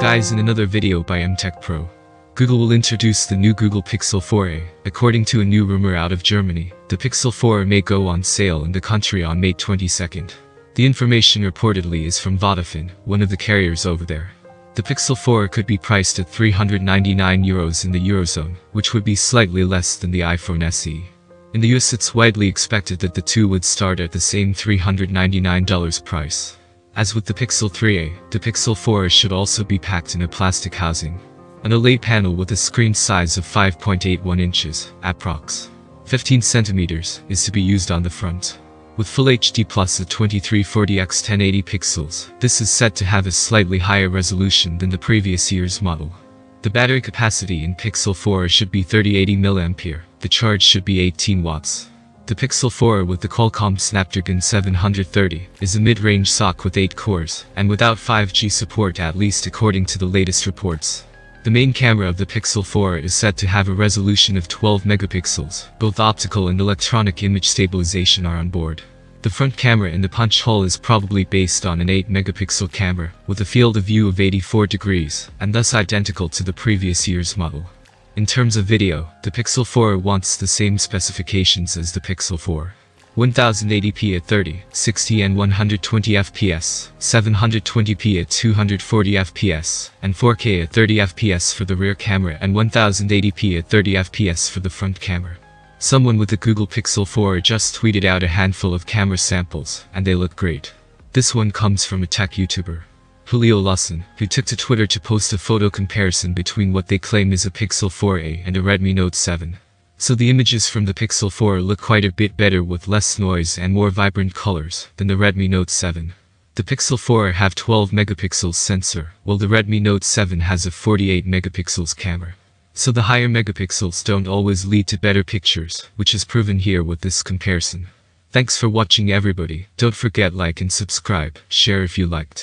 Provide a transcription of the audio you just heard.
Guys, in another video by MTech Pro. Google will introduce the new Google Pixel 4a. According to a new rumor out of Germany, the Pixel 4 may go on sale in the country on May 22nd. The information reportedly is from Vodafone, one of the carriers over there. The Pixel 4 could be priced at €399 in the Eurozone, which would be slightly less than the iPhone SE. In the US, it's widely expected that the two would start at the same $399 price. As with the Pixel 3a, the Pixel 4 should also be packed in a plastic housing. An OLED panel with a screen size of 5.81 inches, approx. 15 centimeters, is to be used on the front. With Full HD Plus at 2340x 1080 pixels, this is said to have a slightly higher resolution than the previous year's model. The battery capacity in Pixel 4 should be 3080 mAh, the charge should be 18 watts. The Pixel 4 with the Qualcomm Snapdragon 730 is a mid-range SoC with 8 cores, and without 5G support, at least according to the latest reports. The main camera of the Pixel 4 is said to have a resolution of 12 megapixels, both optical and electronic image stabilization are on board. The front camera in the punch hole is probably based on an 8 megapixel camera, with a field of view of 84 degrees, and thus identical to the previous year's model. In terms of video, the Pixel 4 wants the same specifications as the Pixel 4. 1080p at 30, 60 and 120 fps, 720p at 240 fps, and 4K at 30 fps for the rear camera and 1080p at 30 fps for the front camera. Someone with the Google Pixel 4 just tweeted out a handful of camera samples, and they look great. This one comes from a tech YouTuber, Julio Lawson, who took to Twitter to post a photo comparison between what they claim is a Pixel 4a and a Redmi Note 7. So the images from the Pixel 4 look quite a bit better with less noise and more vibrant colors than the Redmi Note 7. The Pixel 4 have 12 megapixels sensor, while the Redmi Note 7 has a 48 megapixels camera. So the higher megapixels don't always lead to better pictures, which is proven here with this comparison. Thanks for watching everybody. Don't forget like and subscribe, share if you liked.